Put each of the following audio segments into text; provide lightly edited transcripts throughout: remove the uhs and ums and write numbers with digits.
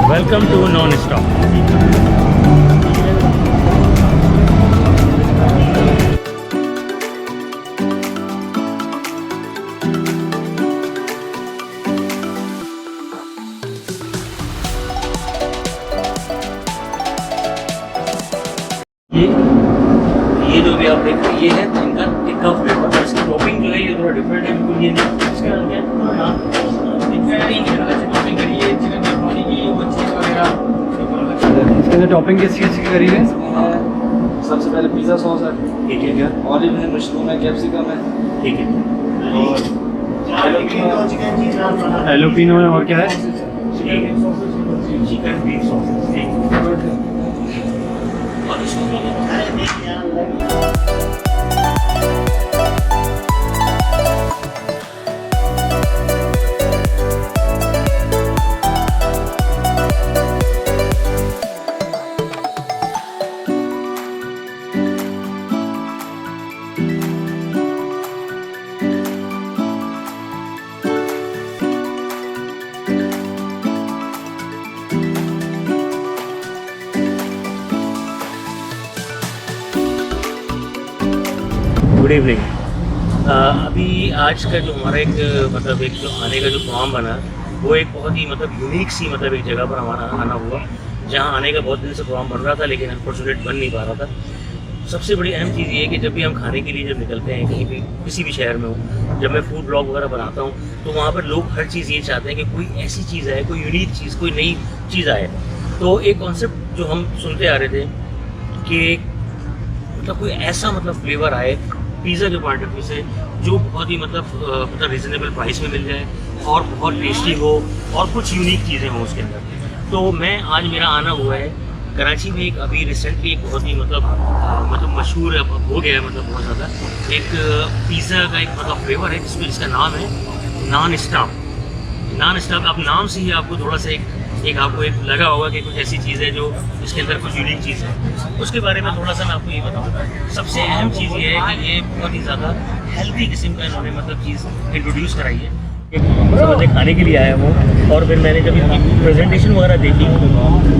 Welcome to non stop. ये जो भी आप देख रहे हैं ये है इनका टिक्का फ्लेवर। इसकी टॉपिंग जो है ये थोड़ा डिफरेंट है बिल्कुल। ये इसका नाम क्या है? चिकन की वो चीज़ वगैरह। इसके अंदर टॉपिंग किस चीज़ की करी है? सबसे पहले पिज़्ज़ा सॉस है, ठीक है, ऑलिव है, मशरूम है, कैप्सिकम है, ठीक है, एलोपिनो है और क्या है? Chicken beef sausage. Good evening. अभी आज का जो हमारा एक मतलब एक जो आने का जो प्रोग्राम बना वो एक बहुत ही मतलब यूनिक सी मतलब एक जगह पर हमारा आना हुआ, जहाँ आने का बहुत दिन से प्रोग्राम बन रहा था लेकिन अनफॉर्चुनेट बन नहीं पा रहा था। सबसे बड़ी अहम चीज़ ये है कि जब भी हम खाने के लिए जब निकलते हैं कहीं भी किसी भी शहर में हो, जब मैं फूड ब्लॉग वगैरह बनाता हूँ तो वहाँ पर लोग हर चीज़ ये चाहते हैं कि कोई ऐसी चीज़ आए, कोई यूनिक चीज़, कोई नई चीज़ आए। तो एक कॉन्सेप्ट जो हम सुनते आ रहे थे कि मतलब कोई ऐसा मतलब फ्लेवर आए पिज़्ज़ा के पॉइंट ऑफ व्यू से जो बहुत ही मतलब रिजनेबल प्राइस में मिल जाए और बहुत टेस्टी हो और कुछ यूनिक चीज़ें हों उसके अंदर। तो मैं आज मेरा आना हुआ है कराची में एक अभी रिसेंटली एक बहुत ही मतलब मशहूर हो गया है मतलब बहुत ज़्यादा एक पिज़्ज़ा का एक मतलब फ्लेवर है जिसका नाम है नॉन स्टॉप। नॉन स्टॉप अब नाम से ही आपको थोड़ा सा एक आपको एक लगा होगा कि कुछ ऐसी चीज़ है जो इसके अंदर कुछ यूनिक चीज़ है। उसके बारे में थोड़ा सा मैं आपको ये बताऊँ। सबसे अहम चीज़ ये है कि ये बहुत ही ज़्यादा हेल्दी किस्म का इन्होंने मतलब चीज़ इंट्रोड्यूस कराई है। समझे खाने के लिए आया हूँ और फिर मैंने जब प्रेजेंटेशन वगैरह देखी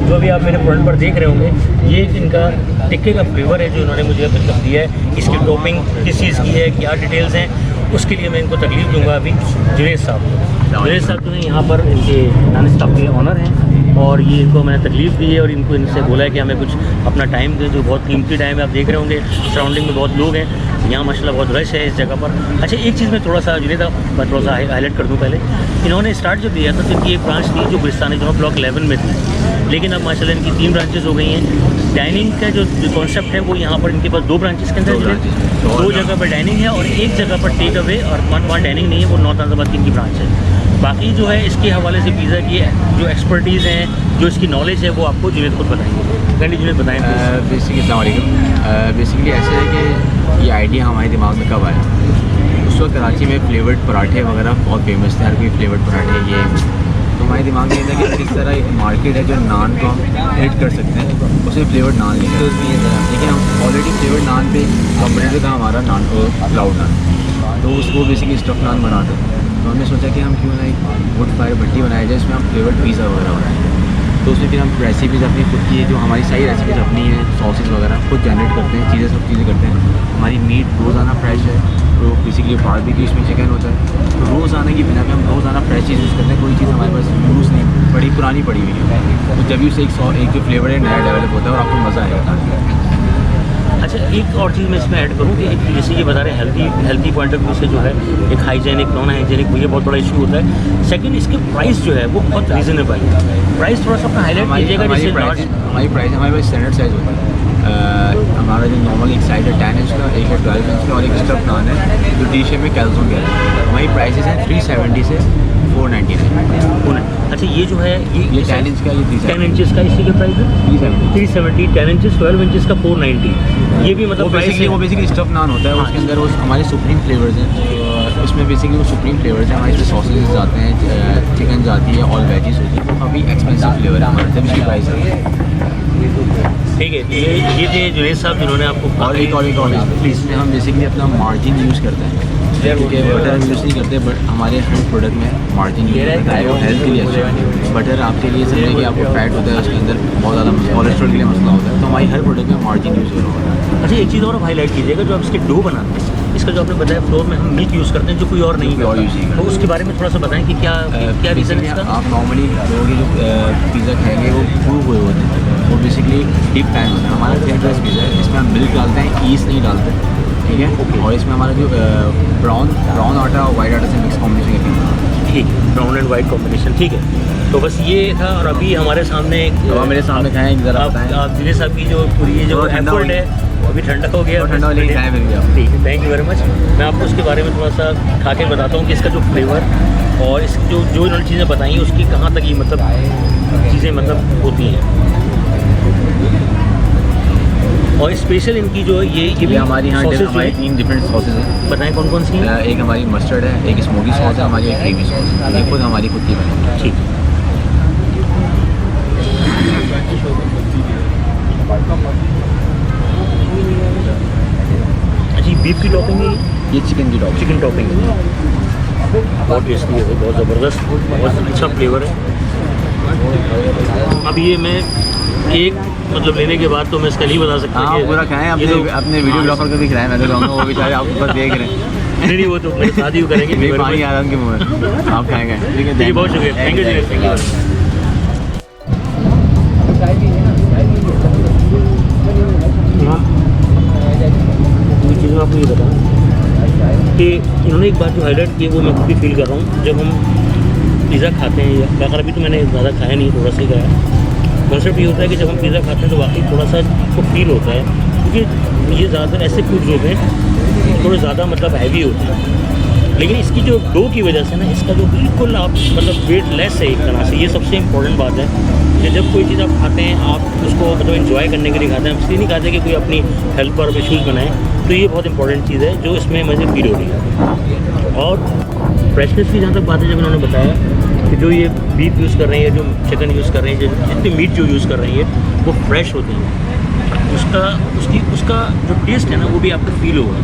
जो भी आप मेरे फ्रंट पर देख रहे होंगे ये इनका टिक्के का फ्लेवर है जो इन्होंने मुझे मतलब दिया है। इसकी टॉपिंग किस चीज़ की है, क्या डिटेल्स हैं, उसके लिए मैं इनको तकलीफ दूंगा अभी जुनेद साहब को। जुनेद साहब जो हैं यहाँ पर इनके नॉन स्टॉप के ऑनर हैं और ये इनको मैंने तकलीफ़ दी है और इनको इनसे बोला है कि हमें कुछ अपना टाइम दें, जो बहुत कीमती टाइम है। आप देख रहे होंगे सराउंडिंग में बहुत लोग हैं, यहाँ माशाल्लाह बहुत रश है इस जगह पर। अच्छा एक चीज़ मैं थोड़ा सा जुनेद साहब मैं थोड़ा सा हाईलाइट कर दूँ। पहले इन्होंने स्टार्ट जो दिया था तो इनकी एक ब्रांच थी जो गुलिस्तान जो ब्लॉक 11 में थी, लेकिन अब माशाल्लाह इनकी 3 ब्रांचेज़ हो गई हैं। डाइनिंग का जो कॉन्सेप्ट है वो यहाँ पर इनके पास 2 ब्रांचेस के अंदर 2 जगह पर डाइनिंग है और एक जगह पर टेक अवे और वहाँ डाइनिंग नहीं है, वो नॉर्थ अहमदाबाद की इनकी ब्रांच है। बाकी जो है इसके हवाले से पिज़्ज़ा की जो एक्सपर्टीज़ हैं, जो इसकी नॉलेज है वो आपको जुनेद खुद बताएंगे। कैंडी जुनेद बताएँ। बेसिकली ऐसे है कि ये आइडिया हमारे दिमाग में कब आया। उस वक्त कराची में फ्लेवर्ड पराठे वगैरह बहुत फेमस थे, हर कोई फ्लेवर्ड पराठे ये तो हमारे दिमाग में था कि किस तरह एक मार्केट है जो नान को हम एड कर सकते हैं, उसमें फ्लेवर्ड नान लेते हैं। लेकिन हम ऑलरेडी फ्लेवर्ड नान पे कॉम्पिटेटर था हमारा नान को क्लाउड नान, तो उसको बेसिकली स्टफ नान बनाते। तो हमने सोचा कि हम क्यों ना एक वुड फायर भट्टी बनाई जाए, इसमें हम फ्लेवर्ड पिज़्ज़ा वगैरह बनाएंगे। तो उसमें फिर हम रेसिपीज़ अपनी खुद की जो हमारी सारी रेसिपीज़ अपनी हैं, सॉसेस वगैरह खुद जनरेट करते हैं, सब चीज़ें करते हैं। हमारी मीट रोज़ाना फ्रेश है, तो बेसिकली बारबेक्यू इसमें चिकन होता है, तो रोज़ाना की बिना पे हम रोज़ाना फ्रेश चीज़ यूज़ करते हैं। कोई चीज़ हमारे पास यूज़ नहीं बड़ी पुरानी पड़ी हुई है, तो जब भी उससे एक जो फ्लेवर है नया डेवलप होता है और आपको मज़ा आएगा। अच्छा एक और चीज़ मैं इसमें ऐड करूँ कि जैसे ये बता रहे हैं हेल्थी पॉइंट ऑफ व्यू से जो है एक हाइजेनिक नॉन हाइजेनिक ये बहुत बड़ा इशू होता है। सेकंड इसके प्राइस जो है वो बहुत रीज़नेबल है। प्राइस थोड़ा सा अपना हाईलाइट कीजिएगा। जैसे हमारी प्राइस हमारे पास स्टैंडर्ड साइज़ होता है। हमारा जो नॉर्मल एक साइज़ है 10 इंच का, एक है 12 इंच का और एक स्टफ नान है जो डी शेप में कैल्सोन का है। हमारी प्राइसेस हैं 370 से 499। अच्छा ये जो है ये 10 इंच का, ये 10 इंचेस का, इसी के प्राइस है 370, 10 इंचेस 12 इंचेस का 490। ये भी मतलब वो बेसिकली स्टफ नान होता है। उसके अंदर वो हमारे सुप्रीम फ्लेवर्स हैं, उसमें बेसिकली वो सुप्रीम फ्लेवर्स है हमारे, इसमें सॉसेज जाते हैं, चिकन जाती है, ऑल वेजीज होती है। काफ़ी एक्सपेंसिव फ्लेवर है हमारे, तब इसकी प्राइस है। ठीक है, ये थे जुनेद साहब जिन्होंने आपको और एक प्लीज़, इसमें हम बेसिकली अपना मार्जिन यूज़ करते हैं, क्योंकि बटर हम यूज़ नहीं करते, बट हमारे हर प्रोडक्ट में मार्जिन यूज़ होता है। वो हेल्थ के लिए अच्छा है। बटर आपके लिए समझे कि आपको फैट होता है, उसके अंदर बहुत ज़्यादा कोलेस्ट्रॉल के लिए मसला होता है, तो हमारी हर प्रोडक्ट में मार्जिन यूज़ हो रहा है। अच्छा, एक चीज़ और हाईलाइट कीजिएगा, जो आप इसके डो बनाते हैं, इसका जो आपने बताया फ्लोर में हम मिल्क यूज़ करते हैं, जो कोई और नहीं और यूज़ नहीं तो उसके बारे में थोड़ा सा बताएं कि क्या रीज़न है इसका? आप नॉर्मली लोगों के जो पिज़्ज़ा खाएंगे वो प्रूव हुए होते हैं, वो बेसिकली डीप पैन होता है। हमारा थिन क्रास्ट पिज़्ज़ा है, इसमें हम मिल्क डालते हैं, ईस्ट नहीं डालते, ठीक है। और इसमें हमारा जो ब्राउन आटा और वाइट आटा से मिक्स कॉम्बिनेशन करके, ठीक है, ब्राउन एंड वाइट कॉम्बिनेशन, ठीक है। तो बस ये था, और अभी हमारे सामने तो मेरे सामने खाएँ ज़रा आप जुनेद साहब की जो पूरी ये जो ठंडा एफर्ट है अभी ठंडा हो गया, ठंडा वाले खाएँ फिर भी आप। ठीक है, थैंक यू वेरी मच। मैं आपको उसके बारे में थोड़ा सा खा के बताता हूँ कि इसका जो फ्लेवर और इस जो इन्होंने चीज़ें बताई हैं उसकी कहाँ तक ये मतलब चीज़ें मतलब होती हैं। और स्पेशल इनकी जो ये भी हमारी यहाँ sauces जो हमारी हैं, 3 डिफरेंट सॉसेज हैं। बताएं कौन कौन सी हैं? एक हमारी मस्टर्ड है, एक स्मोकी सॉस है हमारी, एक क्रीमी सॉस है, ये खुद हमारी खुद की बनी है। ठीक है। अच्छा, बीफ की टॉपिंग है, ये चिकन की टॉप। चिकन टॉपिंग है, बहुत टेस्टी है, बहुत ज़बरदस्त, बहुत अच्छा फ्लेवर है। अब ये मैं एक मतलब लेने के बाद तो मैं इसका नहीं बता सकता हाँ, कि पूरा खाएँ, ये तो- अपने वीडियोग्राफर को भी खिलाएं। मैं तो कहूँगा वो बेचारे आपको बस देख रहे हैं। नहीं, वो तो मेरे साथ ही करेंगे। मेरे पानी आ रहा है उनके मुँह में, आप खाएँगे। ठीक है, बहुत शुक्रिया, थैंक यू, थैंक यू। ये चीज़ मैं आपको ये बताऊँ कि इन्होंने एक बात जो हाईलाइट की है वो मैं खुद भी फील कर रहा हूँ, जब हम पिज़्ज़ा खाते हैं या बाहर, अभी तो मैंने ज़्यादा खाया नहीं, थोड़ा सा ही खाया। कॉन्सेप्ट ये होता है कि जब हम पिज़्ज़ा खाते हैं तो वाकई थोड़ा सा को फील होता है, क्योंकि ये ज़्यादातर ऐसे फूड्स होते हैं थोड़े ज़्यादा मतलब हैवी होते हैं, लेकिन इसकी जो डो की वजह से ना इसका जो बिल्कुल आप मतलब वेट लेस है एक तरह से। ये सबसे इंपॉर्टेंट बात है कि जब कोई चीज़ आप खाते हैं आप उसको मतलब एंजॉय करने के लिए खाते हैं, हम इसलिए नहीं खाते कि कोई अपनी हेल्थ पर इशूज़ बनाए। तो ये बहुत इंपॉर्टेंट चीज़ है जो इसमें मुझे फील हो रही है। और फ्रेशनेस की जहाँ तक बात है, जब उन्होंने बताया कि जो ये बीफ यूज़ कर रहे हैं, जो चिकन यूज़ कर रहे हैं, जो जितने मीट जो यूज़ कर रही है वो फ्रेश होते हैं, उसका जो टेस्ट है ना वो भी आपको फील होगा।